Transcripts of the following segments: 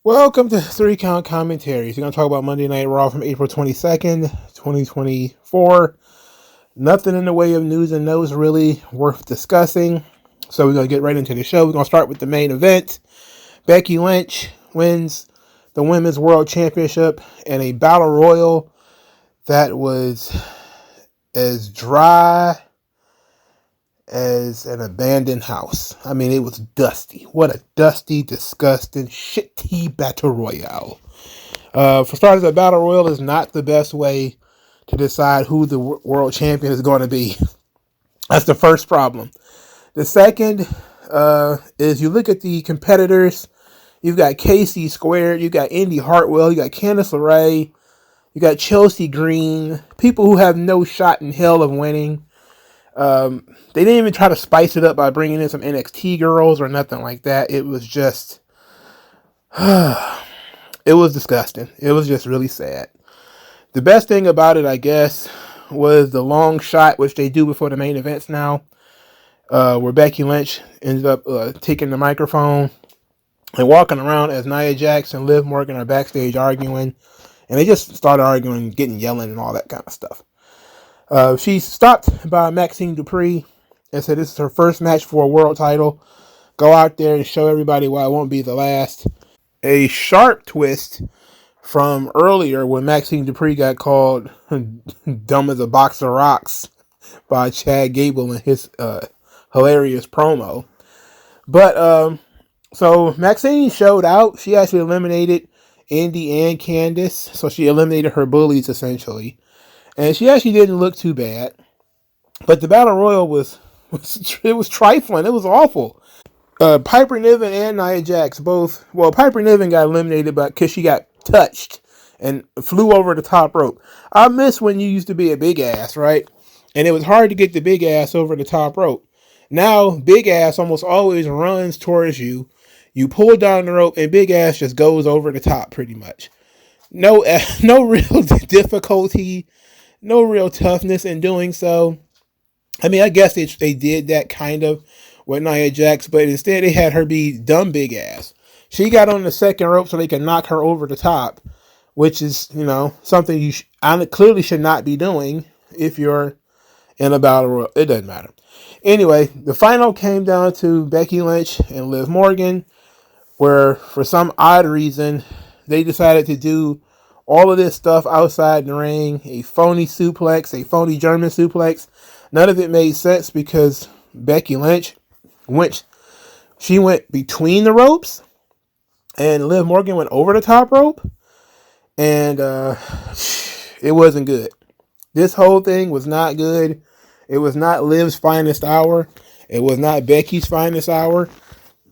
Welcome to 3 Count Commentaries. We're going to talk about Monday Night Raw from April 22nd, 2024. Nothing in the way of news and notes really worth discussing. So we're going to get right into the show. We're going to start with the main event. Becky Lynch wins the Women's World Championship in a Battle Royal that was as dry as an abandoned house. I mean, it was dusty. What a dusty, disgusting, shitty Battle Royale. For starters, a Battle Royal is not the best way to decide who the world champion is going to be. That's the first problem. The second is you look at the competitors. You've got Casey Squared, you got Indy Hartwell, you got Candice LeRae, you got Chelsea Green, people who have no shot in hell of winning. They didn't even try to spice it up by bringing in some NXT girls or nothing like that. It was just, it was disgusting. It was just really sad. The best thing about it, I guess, was the long shot, which they do before the main events now, where Becky Lynch ended up taking the microphone and walking around as Nia Jax and Liv Morgan are backstage arguing. And they just started arguing, getting yelling and all that kind of stuff. She's stopped by Maxine Dupree and said this is her first match for a world title. Go out there and show everybody why it won't be the last. A sharp twist from earlier when Maxine Dupree got called dumb as a box of rocks by Chad Gable in his hilarious promo. But so Maxine showed out. She actually eliminated Indy and Candice. So she eliminated her bullies essentially. And she actually didn't look too bad. But the Battle Royal was trifling. It was awful. Piper Niven and Nia Jax both. Well, Piper Niven got eliminated because she got touched and flew over the top rope. I miss when you used to be a big ass, right? And it was hard to get the big ass over the top rope. Now, big ass almost always runs towards you. You pull down the rope and big ass just goes over the top pretty much. No real difficulty. No real toughness in doing so. I mean, I guess they did that kind of with Nia Jax, but instead they had her be dumb big ass. She got on the second rope so they could knock her over the top, which is, something you clearly should not be doing if you're in a battle royal. It doesn't matter. Anyway, the final came down to Becky Lynch and Liv Morgan, where for some odd reason they decided to do all of this stuff outside the ring, a phony suplex, a phony German suplex. None of it made sense because Becky Lynch went between the ropes and Liv Morgan went over the top rope. And it wasn't good. This whole thing was not good. It was not Liv's finest hour. It was not Becky's finest hour.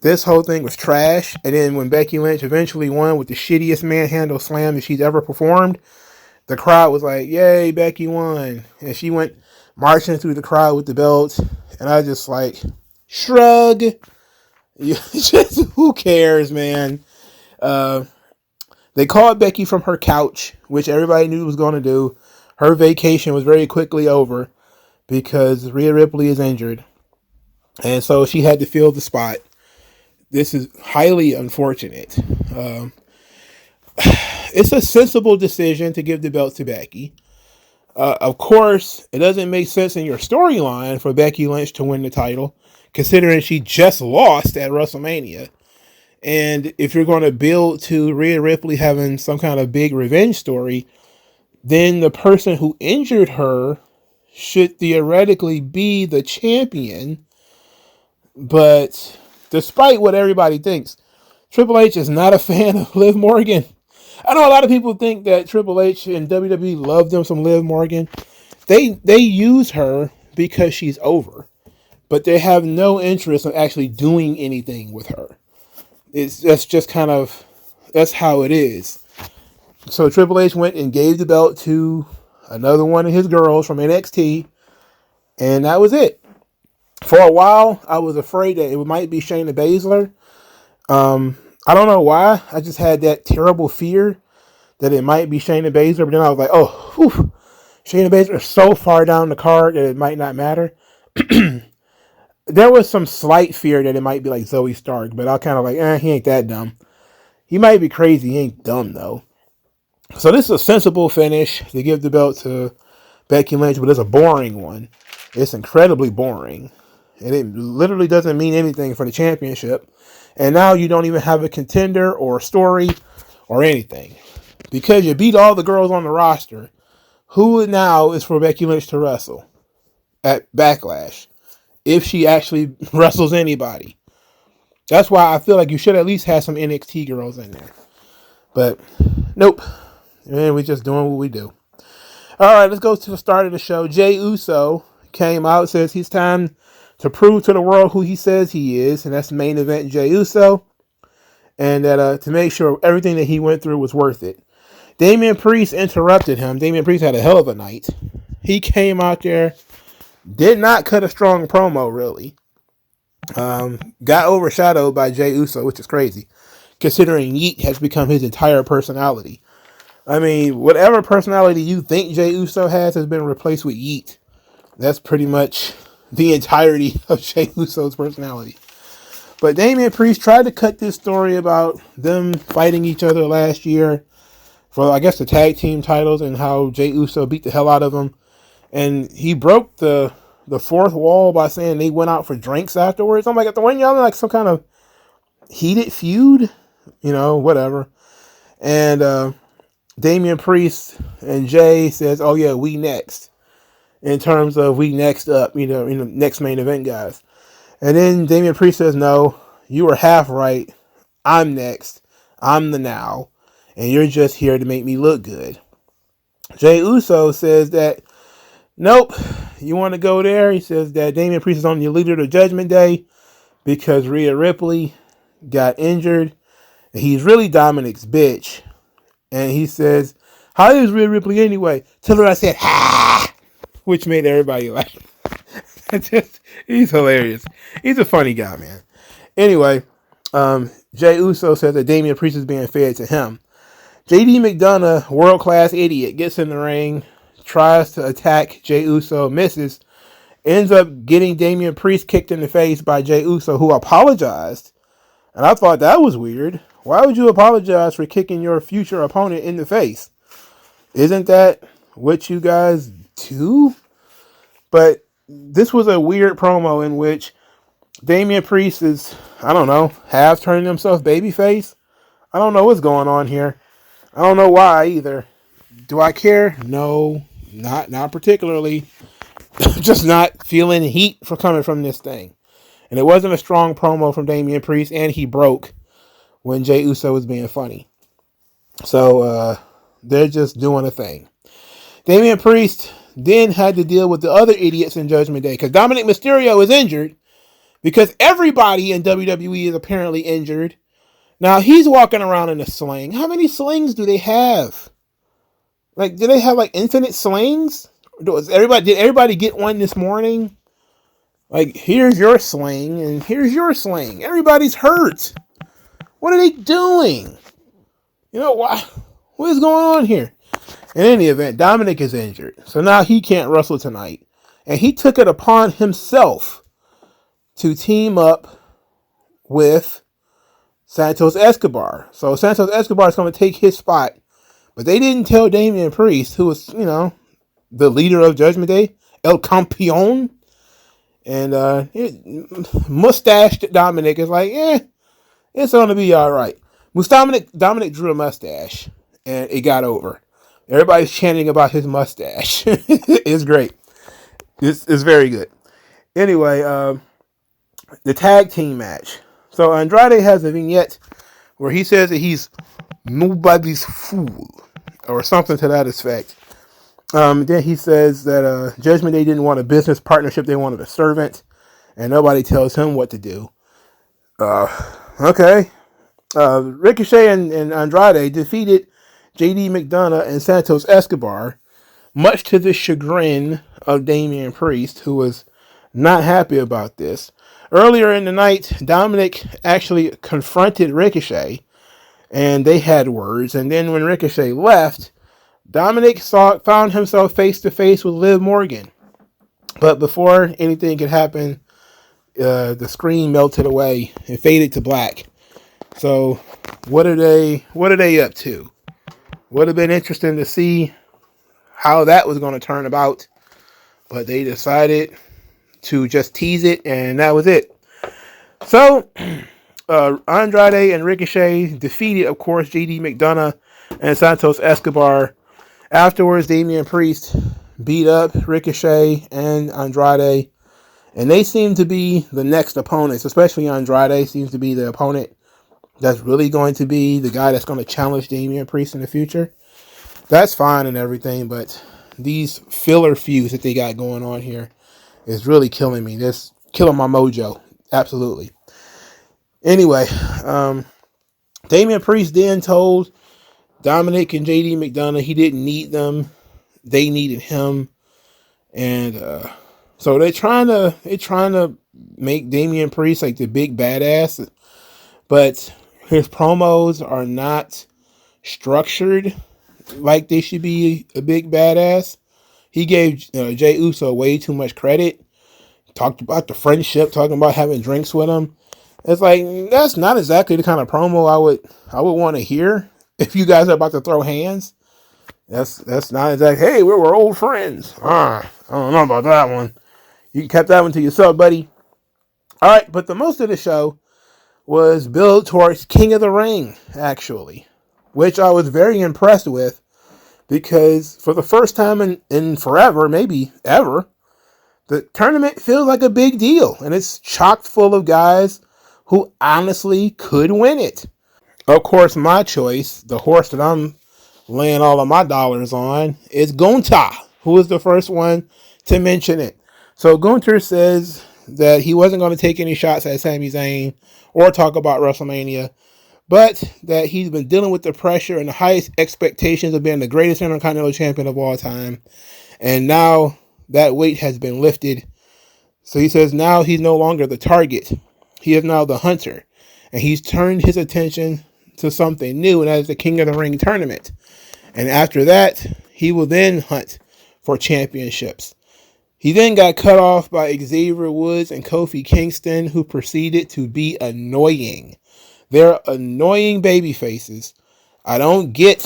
This whole thing was trash. And then when Becky Lynch eventually won with the shittiest manhandle slam that she's ever performed, the crowd was like, yay, Becky won. And she went marching through the crowd with the belt. And I just like, shrug. Just, who cares, man? They called Becky from her couch, which everybody knew was going to do. Her vacation was very quickly over because Rhea Ripley is injured. And so she had to fill the spot. This is highly unfortunate. It's a sensible decision to give the belt to Becky. Of course, it doesn't make sense in your storyline for Becky Lynch to win the title, considering she just lost at WrestleMania. And if you're going to build to Rhea Ripley having some kind of big revenge story, then the person who injured her should theoretically be the champion. But despite what everybody thinks, Triple H is not a fan of Liv Morgan. I know a lot of people think that Triple H and WWE love them some Liv Morgan. They use her because she's over, but they have no interest in actually doing anything with her. That's how it is. So Triple H went and gave the belt to another one of his girls from NXT, and that was it. For a while, I was afraid that it might be Shayna Baszler. I don't know why. I just had that terrible fear that it might be Shayna Baszler, but then I was like, oh, whew, Shayna Baszler is so far down the card that it might not matter. there was some slight fear that it might be like Zoe Stark, but I kind of like, he ain't that dumb. He might be crazy. He ain't dumb, though. So this is a sensible finish to give the belt to Becky Lynch, but it's a boring one. It's incredibly boring. And it literally doesn't mean anything for the championship. And now you don't even have a contender or a story or anything. Because you beat all the girls on the roster. Who now is for Becky Lynch to wrestle at Backlash? If she actually wrestles anybody. That's why I feel like you should at least have some NXT girls in there. But, nope. Man, we just doing what we do. All right, let's go to the start of the show. Jey Uso came out, says he's time to prove to the world who he says he is, and that's the main event, Jey Uso, and that to make sure everything that he went through was worth it. Damian Priest interrupted him. Damian Priest had a hell of a night. He came out there, did not cut a strong promo, really. Got overshadowed by Jey Uso, which is crazy, considering Yeet has become his entire personality. I mean, whatever personality you think Jey Uso has been replaced with Yeet. That's pretty much the entirety of Jey Uso's personality. But Damian Priest tried to cut this story about them fighting each other last year for, I guess, the tag team titles and how Jey Uso beat the hell out of him. And he broke the fourth wall by saying they went out for drinks afterwards. I'm like, weren't y'all in like some kind of heated feud? You know, whatever. And Damian Priest and Jay says, oh yeah, we next. In terms of we next up, next main event guys. And then Damian Priest says, no, you were half right. I'm next. I'm the now. And you're just here to make me look good. Jey Uso says that, nope, you want to go there? He says that Damian Priest is on the leader of Judgment Day because Rhea Ripley got injured. And he's really Dominic's bitch. And he says, how is Rhea Ripley anyway? Tell her I said, ha! Which made everybody laugh. He's hilarious. He's a funny guy, man. Anyway, Jey Uso says that Damian Priest is being fed to him. JD McDonough, world-class idiot, gets in the ring, tries to attack Jey Uso, misses, ends up getting Damian Priest kicked in the face by Jey Uso, who apologized. And I thought that was weird. Why would you apologize for kicking your future opponent in the face? Isn't that what you guys do? But this was a weird promo in which Damian Priest is, I don't know, half turning himself babyface. I don't know what's going on here. I don't know why either. Do I care? No, not particularly. Just not feeling heat for coming from this thing. And it wasn't a strong promo from Damian Priest, and he broke when Jey Uso was being funny. So, they're just doing a thing. Damian Priest then had to deal with the other idiots in Judgment Day, because Dominic Mysterio is injured, because everybody in WWE is apparently injured. Now, he's walking around in a sling. How many slings do they have? Like, do they have, like, infinite slings? Did everybody get one this morning? Like, here's your sling, and here's your sling. Everybody's hurt. What are they doing? You know, what is going on here? In any event, Dominic is injured. So now he can't wrestle tonight. And he took it upon himself to team up with Santos Escobar. So Santos Escobar is going to take his spot. But they didn't tell Damian Priest, who was, the leader of Judgment Day, El Campeon. And mustached Dominic is like, it's going to be all right. Dominic drew a mustache, and it got over. Everybody's chanting about his mustache. It's great. It's very good. Anyway, the tag team match. So Andrade has a vignette where he says that he's nobody's fool, or something to that effect. Then he says that Judgment Day didn't want a business partnership. They wanted a servant, and nobody tells him what to do. Okay. Ricochet and Andrade defeated JD McDonough and Santos Escobar, much to the chagrin of Damian Priest, who was not happy about this. Earlier in the night, Dominic actually confronted Ricochet, and they had words. And then when Ricochet left, Dominic found himself face to face with Liv Morgan. But before anything could happen, the screen melted away and faded to black. So what are they up to? Would have been interesting to see how that was going to turn about, but they decided to just tease it, and that was it. So Andrade and Ricochet defeated, of course, JD McDonough and Santos Escobar. Afterwards, Damian Priest beat up Ricochet and Andrade, and they seem to be the next opponents, especially Andrade seems to be the opponent that's really going to be the guy that's going to challenge Damian Priest in the future. That's fine and everything, but these filler feuds that they got going on here is really killing me. This killing my mojo. Absolutely. Anyway, Damian Priest then told Dominic and JD McDonough he didn't need them. They needed him. And so they're trying to make Damian Priest like the big badass, but his promos are not structured like they should be a big badass. He gave Jey Uso way too much credit. Talked about the friendship, talking about having drinks with him. It's like, that's not exactly the kind of promo I would want to hear if you guys are about to throw hands. That's not exactly, hey, we're old friends. I don't know about that one. You kept that one to yourself, buddy. All right, but the most of the show was built towards King of the Ring, actually, which I was very impressed with, because for the first time in forever, maybe ever, the tournament feels like a big deal, and it's chock full of guys who honestly could win it. Of course, my choice, the horse that I'm laying all of my dollars on, is Gunta, who was the first one to mention it. So Gunther says that he wasn't going to take any shots at Sami Zayn or talk about WrestleMania, but that he's been dealing with the pressure and the highest expectations of being the greatest Intercontinental Champion of all time. And now that weight has been lifted. So he says now he's no longer the target. He is now the hunter. And he's turned his attention to something new, and that is the King of the Ring tournament. And after that, he will then hunt for championships. He then got cut off by Xavier Woods and Kofi Kingston, who proceeded to be annoying. They're annoying baby faces. I don't get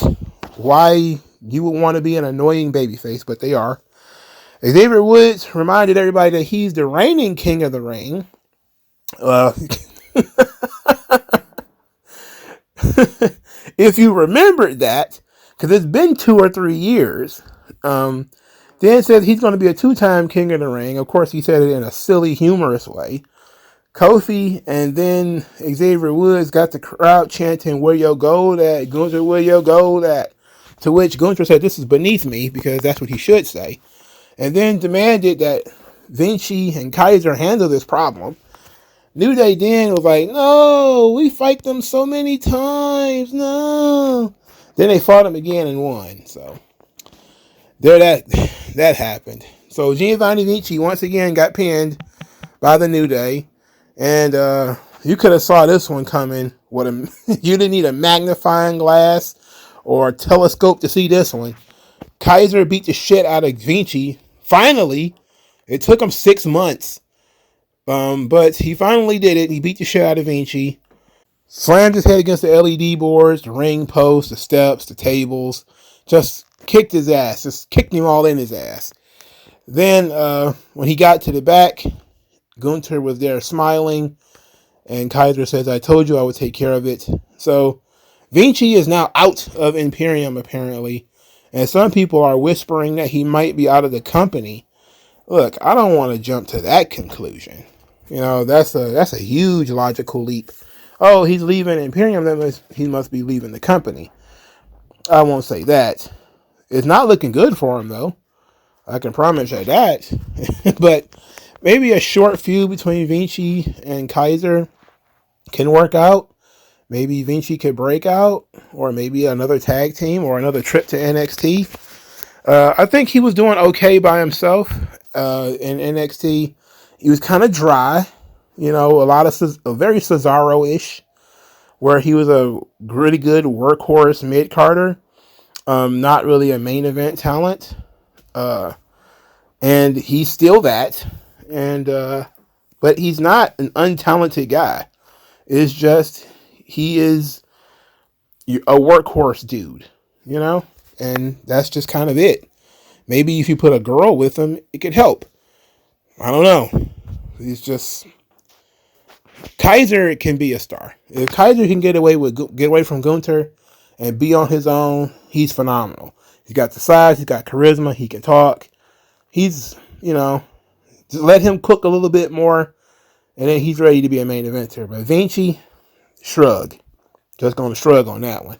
why you would want to be an annoying babyface, but they are. Xavier Woods reminded everybody that he's the reigning King of the Ring. If you remembered that, because it's been 2 or 3 years, Dan says he's going to be a 2-time King of the Ring. Of course, he said it in a silly, humorous way. Kofi and then Xavier Woods got the crowd chanting, "Where your gold at? Gunther, where your gold at?" To which Gunther said, "This is beneath me," because that's what he should say. And then demanded that Vinci and Kaiser handle this problem. New Day then was like, "No, we fight them so many times, no." Then they fought him again and won. So there that happened. So Giovanni Vinci once again got pinned by the New Day. And you could have saw this one coming. You didn't need a magnifying glass or a telescope to see this one. Kaiser beat the shit out of Vinci. Finally, it took him 6 months. But he finally did it. He beat the shit out of Vinci. Slammed his head against the LED boards, the ring post, the steps, the tables. Just kicked his ass. Just kicked him all in his ass. Then when he got to the back, Gunther was there smiling, and Kaiser says, "I told you I would take care of it." So Vinci is now out of Imperium, apparently, and some people are whispering that he might be out of the company. Look, I don't want to jump to that conclusion. You know, that's a huge logical leap. Oh, he's leaving Imperium, that he must be leaving the company. I won't say that. It's not looking good for him, though. I can promise you that. But maybe a short feud between Vinci and Kaiser can work out. Maybe Vinci could break out, or maybe another tag team, or another trip to NXT. I think he was doing okay by himself in NXT. He was kind of dry, you know, a very Cesaro-ish, where he was a really good workhorse mid-carder, not really a main event talent. And he's still that. But But he's not an untalented guy. It's just he is a workhorse dude, you know? And that's just kind of it. Maybe if you put a girl with him, it could help. I don't know. He's just... Kaiser can be a star. If Kaiser can get away from Gunther and be on his own, he's phenomenal. He's got the size, he's got charisma, he can talk. He's, just let him cook a little bit more, and then he's ready to be a main eventer. But Vinci, shrug. Just going to shrug on that one.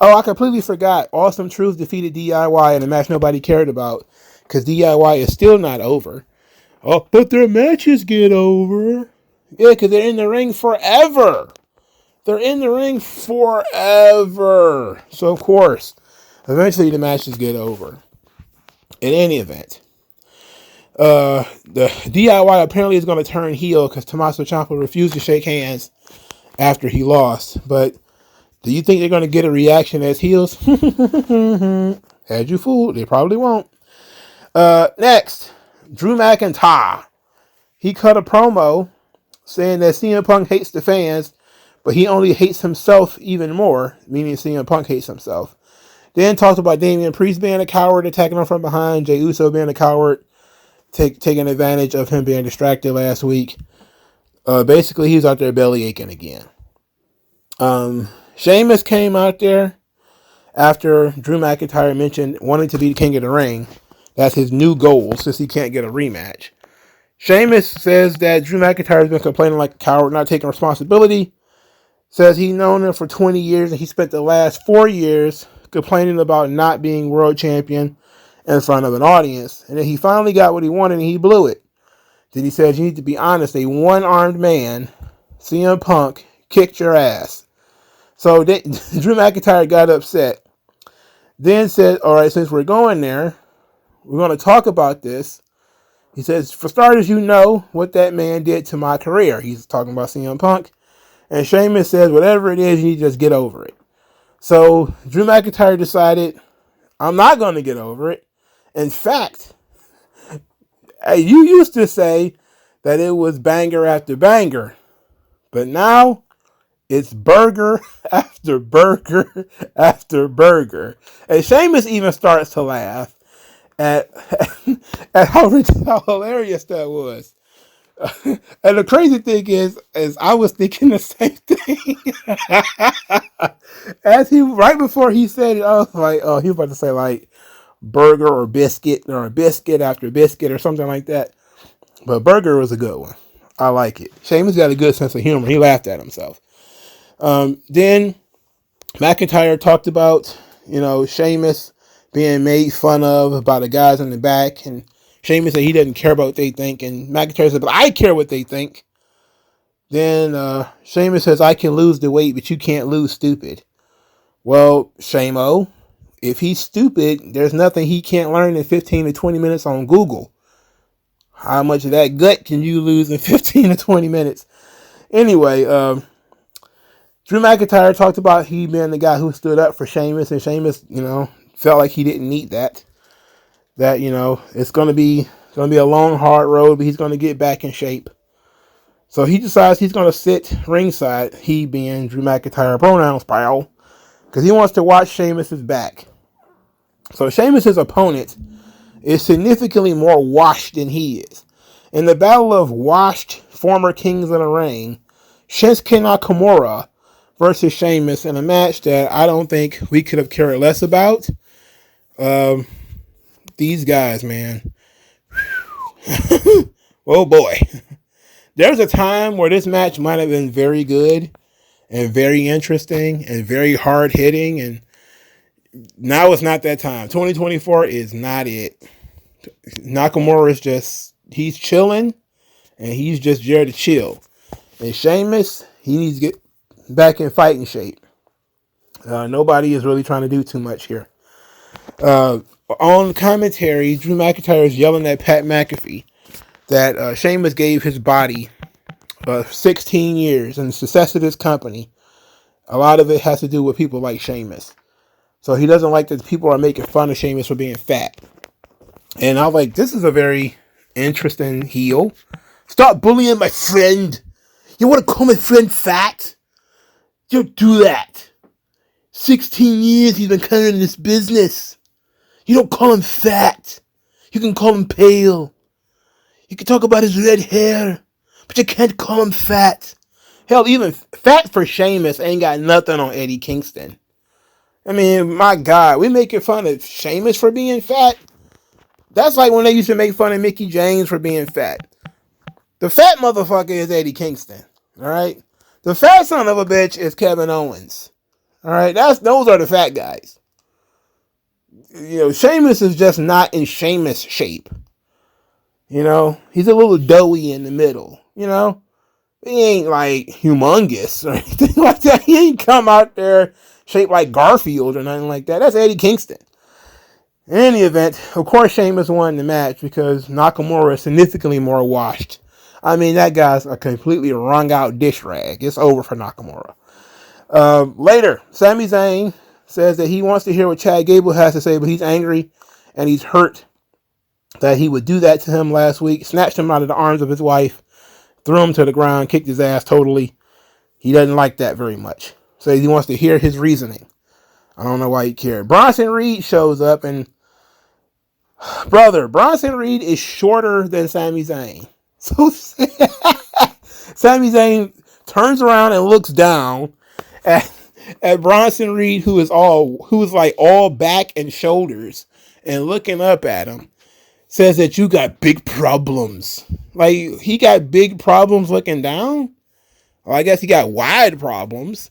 Oh, I completely forgot. Awesome Truth defeated DIY in a match nobody cared about because DIY is still not over. Oh, but their matches get over. Yeah, because they're in the ring forever. They're in the ring forever. So, of course, eventually the matches get over. In any event, the DIY apparently is going to turn heel because Tommaso Ciampa refused to shake hands after he lost. But do you think they're going to get a reaction as heels? Had you fooled? They probably won't. Next, Drew McIntyre. He cut a promo saying that CM Punk hates the fans, but he only hates himself even more, meaning CM Punk hates himself. Then talked about Damian Priest being a coward, attacking him from behind, Jey Uso being a coward, taking advantage of him being distracted last week. Basically, he's out there belly aching again. Sheamus came out there after Drew McIntyre mentioned wanting to be the king of the ring. That's his new goal since he can't get a rematch. Sheamus says that Drew McIntyre has been complaining like a coward, not taking responsibility. Says he's known him for 20 years and he spent the last 4 years complaining about not being world champion in front of an audience. And then he finally got what he wanted and he blew it. Then he says you need to be honest. A one-armed man, CM Punk, kicked your ass. So Drew McIntyre got upset. Then said, all right, since we're going there, we're going to talk about this. He says, for starters, you know what that man did to my career. He's talking about CM Punk. And Sheamus says, whatever it is, you need to just get over it. So Drew McIntyre decided, I'm not going to get over it. In fact, you used to say that it was banger after banger. But now it's burger after burger after burger. And Sheamus even starts to laugh at how hilarious that was. And the crazy thing is I was thinking the same thing. Right before he said it, I was like, oh, he was about to say like burger or biscuit or biscuit after biscuit or something like that. But burger was a good one. I like it. Sheamus got a good sense of humor. He laughed at himself. Then McIntyre talked about, Sheamus being made fun of by the guys in the back, and Sheamus said he doesn't care about what they think, and McIntyre said, but I care what they think. Then Sheamus says, I can lose the weight, but you can't lose stupid. Well, Shamo, if he's stupid, there's nothing he can't learn in 15 to 20 minutes on Google. How much of that gut can you lose in 15 to 20 minutes? Anyway, Drew McIntyre talked about he being the guy who stood up for Sheamus, and Sheamus, felt like he didn't need that. That, it's going to be a long, hard road, but he's going to get back in shape. So he decides he's going to sit ringside, he being Drew McIntyre, pronouns pal, because he wants to watch Sheamus's back. So Sheamus's opponent is significantly more washed than he is. In the battle of washed former kings of the ring, Shinsuke Nakamura versus Sheamus in a match that I don't think we could have cared less about. These guys, man. Oh boy. There's a time where this match might have been very good and very interesting and very hard hitting, and now it's not that time. 2024 is not it. Nakamura is just, he's chilling and he's just there to chill. And Sheamus, he needs to get back in fighting shape. Nobody is really trying to do too much here. On commentary, Drew McIntyre is yelling at Pat McAfee that Sheamus gave his body 16 years and the success of this company. A lot of it has to do with people like Sheamus. So he doesn't like that people are making fun of Sheamus for being fat. And I was like, this is a very interesting heel. Stop bullying my friend. You want to call my friend fat? You don't do that. 16 years he's been kind of in this business. You don't call him fat. You can call him pale. You can talk about his red hair, but you can't call him fat. Hell, even fat for Sheamus ain't got nothing on Eddie Kingston. I mean, my God, we making fun of Sheamus for being fat. That's like when they used to make fun of Mickie James for being fat. The fat motherfucker is Eddie Kingston. All right, the fat son of a bitch is Kevin Owens. All right, those are the fat guys. You know, Sheamus is just not in Sheamus shape. You know, he's a little doughy in the middle. You know, he ain't like humongous or anything like that. He ain't come out there shaped like Garfield or nothing like that. That's Eddie Kingston. In any event, of course, Sheamus won the match because Nakamura is significantly more washed. I mean, that guy's a completely wrung out dish rag. It's over for Nakamura. Later, Sami Zayn says that he wants to hear what Chad Gable has to say, but he's angry and he's hurt that he would do that to him last week. Snatched him out of the arms of his wife, threw him to the ground, kicked his ass totally. He doesn't like that very much. So he wants to hear his reasoning. I don't know why he cared. Bronson Reed shows up and brother, Bronson Reed is shorter than Sami Zayn. So Sami Zayn turns around and looks down at Bronson Reed, who is like all back and shoulders, and looking up at him, says that you got big problems. Like, he got big problems looking down? Well, I guess he got wide problems.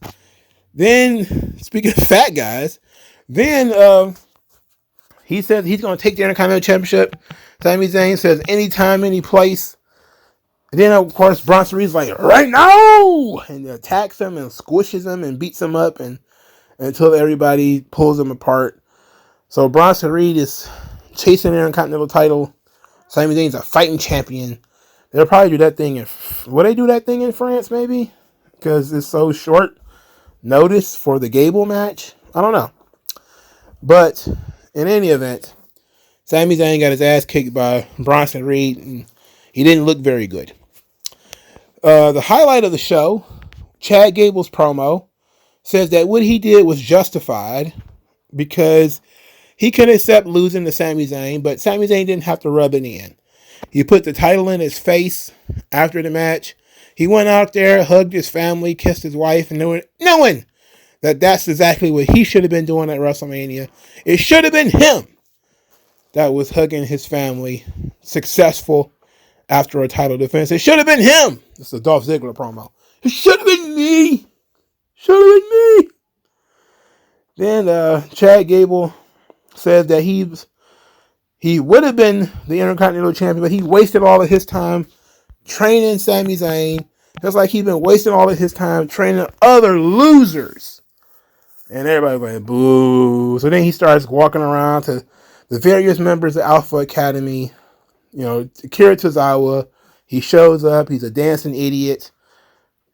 Then, speaking of fat guys, then he says he's going to take the Intercontinental Championship. Sami Zayn says anytime, any place. And then, of course, Bronson Reed's like, right now! And attacks him and squishes him and beats him up and until everybody pulls him apart. So Bronson Reed is chasing the Intercontinental title. Sami Zayn's a fighting champion. They'll probably do that thing will they do that thing in France, maybe? Because it's so short notice for the Gable match. I don't know. But in any event, Sami Zayn got his ass kicked by Bronson Reed, and he didn't look very good. The highlight of the show, Chad Gable's promo, says that what he did was justified because he could accept losing to Sami Zayn, but Sami Zayn didn't have to rub it in. He put the title in his face after the match. He went out there, hugged his family, kissed his wife, and knowing that that's exactly what he should have been doing at WrestleMania. It should have been him that was hugging his family, successful after a title defense. It should have been him. This is a Dolph Ziggler promo. It should have been me. Should have been me. Then Chad Gable says that he would have been the Intercontinental Champion, but he wasted all of his time training Sami Zayn, just like he's been wasting all of his time training other losers. And everybody went, boo. So then he starts walking around to the various members of Alpha Academy. You know, Akira Tozawa, he shows up, he's a dancing idiot,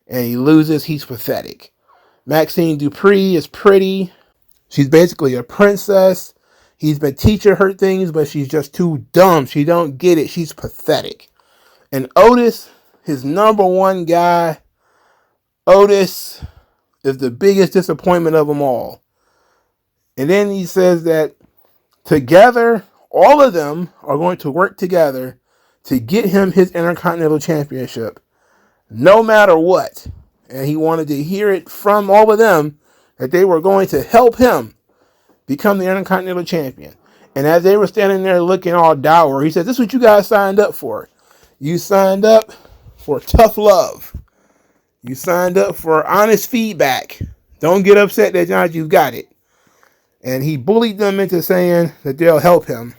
and he loses, he's pathetic. Maxine Dupree is pretty. She's basically a princess. He's been teaching her things, but she's just too dumb. She don't get it. She's pathetic. And Otis, his number one guy, Otis is the biggest disappointment of them all. And then he says that together, all of them are going to work together to get him his Intercontinental Championship, no matter what. And he wanted to hear it from all of them that they were going to help him become the Intercontinental Champion. And as they were standing there looking all dour, he said, this is what you guys signed up for. You signed up for tough love. You signed up for honest feedback. Don't get upset that now you've got it. And he bullied them into saying that they'll help him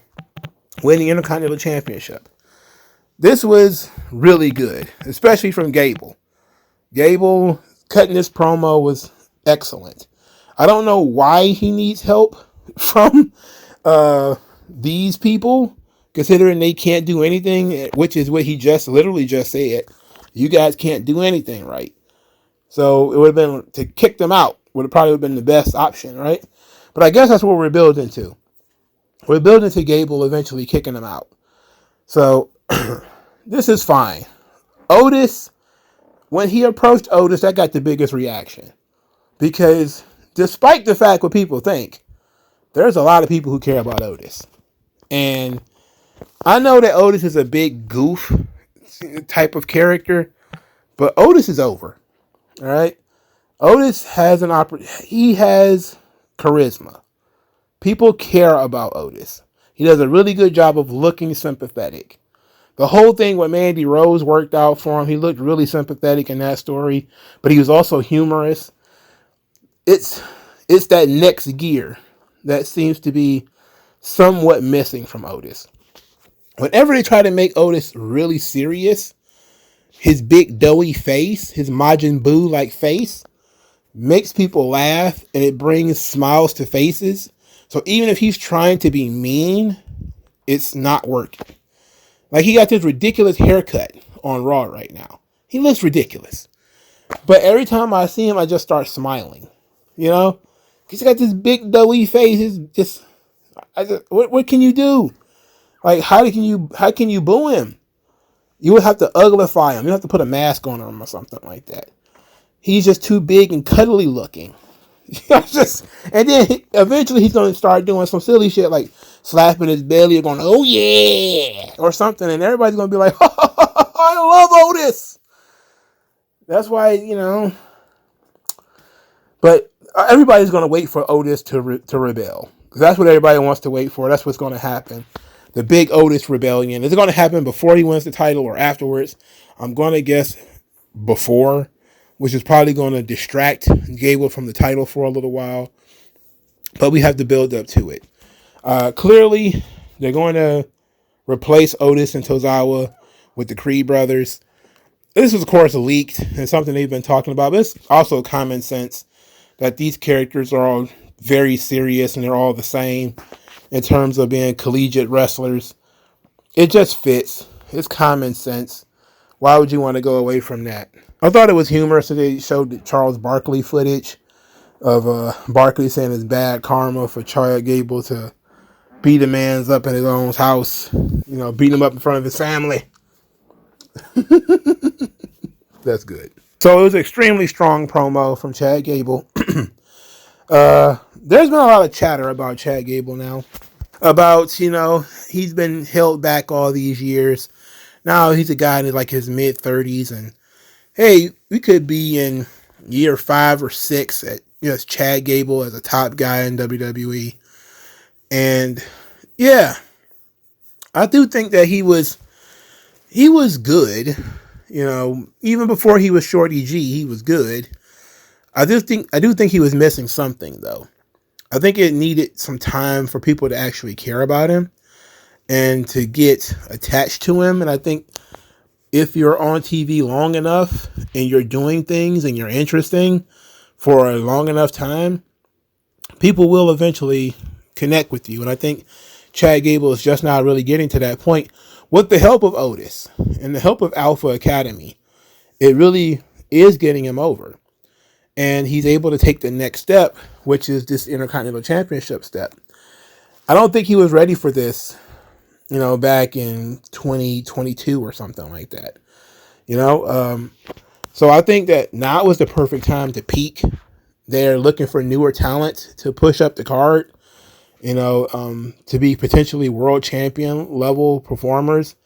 win the Intercontinental Championship. This was really good, especially from Gable. Gable cutting this promo was excellent. I don't know why he needs help from these people, considering they can't do anything, which is what he literally just said. You guys can't do anything right. So it would have been to kick them out would have probably been the best option, right? But I guess that's what we're building to. We're building to Gable eventually kicking them out. So this is fine. Otis, when he approached Otis, that got the biggest reaction. Because despite the fact what people think, there's a lot of people who care about Otis. And I know that Otis is a big goof type of character, but Otis is over. All right? Otis has he has charisma. People care about Otis. He does a really good job of looking sympathetic. The whole thing with Mandy Rose worked out for him. He looked really sympathetic in that story, but he was also humorous. It's that next gear that seems to be somewhat missing from Otis. Whenever they try to make Otis really serious, his big doughy face, his Majin Buu-like face, makes people laugh, and it brings smiles to faces. So even if he's trying to be mean, it's not working. Like, he got this ridiculous haircut on Raw right now. He looks ridiculous. But every time I see him, I just start smiling. You know? He's got this big doughy face. It's just, what can you do? Like, how can you boo him? You would have to uglify him. You have to put a mask on him or something like that. He's just too big and cuddly looking. And then eventually he's going to start doing some silly shit like slapping his belly or going, oh yeah, or something. And everybody's going to be like, I love Otis. That's why, but everybody's going to wait for Otis to rebel. That's what everybody wants to wait for. That's what's going to happen. The big Otis rebellion. Is it going to happen before he wins the title or afterwards? I'm going to guess before, which is probably going to distract Gable from the title for a little while. But we have to build up to it. Clearly, they're going to replace Otis and Tozawa with the Creed brothers. This is, of course, leaked and something they've been talking about. But it's also common sense that these characters are all very serious and they're all the same in terms of being collegiate wrestlers. It just fits. It's common sense. Why would you want to go away from that? I thought it was humorous that they showed the Charles Barkley footage of Barkley saying it's bad karma for Chad Gable to beat a man's up in his own house. Beating him up in front of his family. That's good. So it was an extremely strong promo from Chad Gable. There's been a lot of chatter about Chad Gable now. About, he's been held back all these years. Now he's a guy in like his mid-30s, and hey, we could be in year 5 or 6 at Chad Gable as a top guy in WWE. And yeah, I do think that he was good. Even before he was Shorty G, he was good. I do think he was missing something though. I think it needed some time for people to actually care about him and to get attached to him. And I think if you're on TV long enough and you're doing things and you're interesting for a long enough time, people will eventually connect with you. And I think Chad Gable is just now really getting to that point with the help of Otis and the help of Alpha Academy. It really is getting him over. And he's able to take the next step, which is this Intercontinental Championship step. I don't think he was ready for this, back in 2022 or something like that. So I think that now was the perfect time to peak. They're looking for newer talent to push up the card, to be potentially world champion level performers.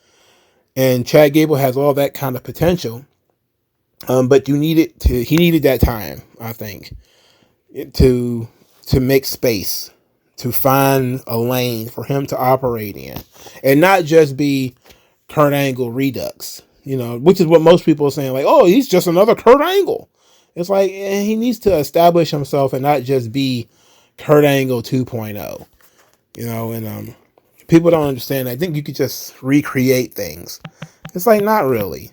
And Chad Gable has all that kind of potential. But he needed that time, I think, to make space, to find a lane for him to operate in, and not just be Kurt Angle Redux, which is what most people are saying, like, oh, he's just another Kurt Angle. It's like, he needs to establish himself and not just be Kurt Angle 2.0, and people don't understand that. I think you could just recreate things. It's like, not really.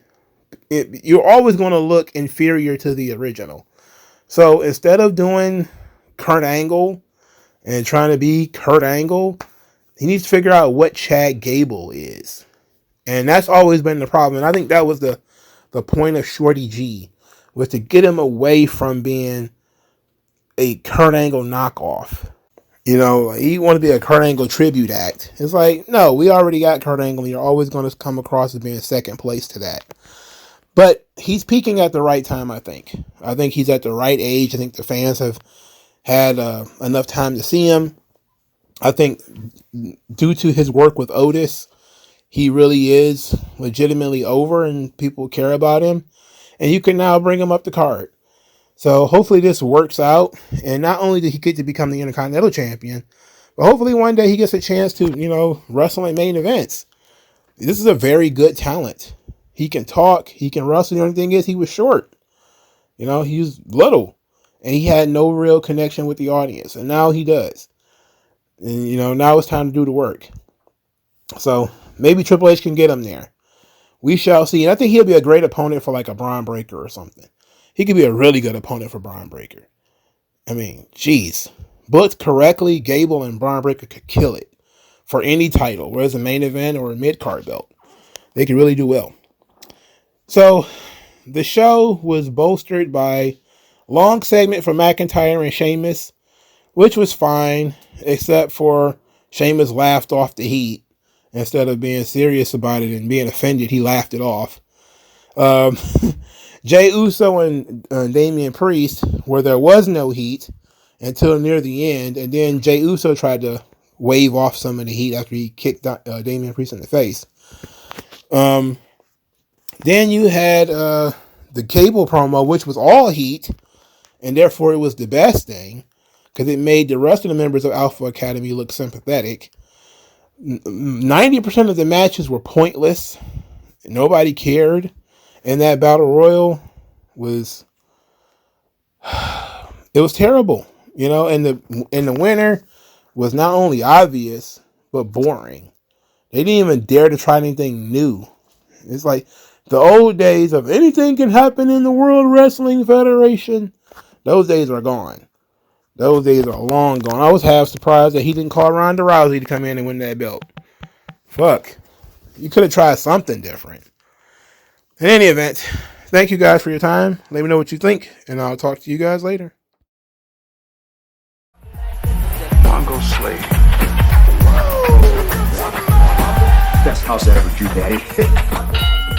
You're always going to look inferior to the original. So instead of doing Kurt Angle and trying to be Kurt Angle, he needs to figure out what Chad Gable is. And that's always been the problem. And I think that was the point of Shorty G, was to get him away from being a Kurt Angle knockoff. He wanted to be a Kurt Angle tribute act. It's like, no, we already got Kurt Angle. You're always going to come across as being second place to that. But he's peaking at the right time, I think. I think he's at the right age. I think the fans have had enough time to see him. I think due to his work with Otis, he really is legitimately over and people care about him. And you can now bring him up the card. So hopefully this works out. And not only did he get to become the Intercontinental Champion, but hopefully one day he gets a chance to, wrestle in main events. This is a very good talent. He can talk. He can wrestle. The only thing is he was short. He was little. And he had no real connection with the audience. And now he does. And, now it's time to do the work. So maybe Triple H can get him there. We shall see. And I think he'll be a great opponent for like a Braun Breaker or something. He could be a really good opponent for Braun Breaker. I mean, geez. Booked correctly, Gable and Braun Breaker could kill it for any title, whether it's a main event or a mid-card belt. They could really do well. So the show was bolstered by long segment from McIntyre and Sheamus, which was fine, except for Sheamus laughed off the heat. Instead of being serious about it and being offended, he laughed it off. Jey Uso and Damian Priest, where there was no heat until near the end, and then Jey Uso tried to wave off some of the heat after he kicked Damian Priest in the face. Then you had the Gable promo, which was all heat, and therefore it was the best thing, because it made the rest of the members of Alpha Academy look sympathetic. 90% of the matches were pointless. Nobody cared. And that Battle Royal was... it was terrible. And the winner was not only obvious, but boring. They didn't even dare to try anything new. It's like the old days of anything can happen in the World Wrestling Federation. Those days are gone. Those days are long gone. I was half surprised that he didn't call Ronda Rousey to come in and win that belt. Fuck. You could have tried something different. In any event, thank you guys for your time. Let me know what you think, and I'll talk to you guys later. MagMongoSlade. Best house I ever drew, Daddy.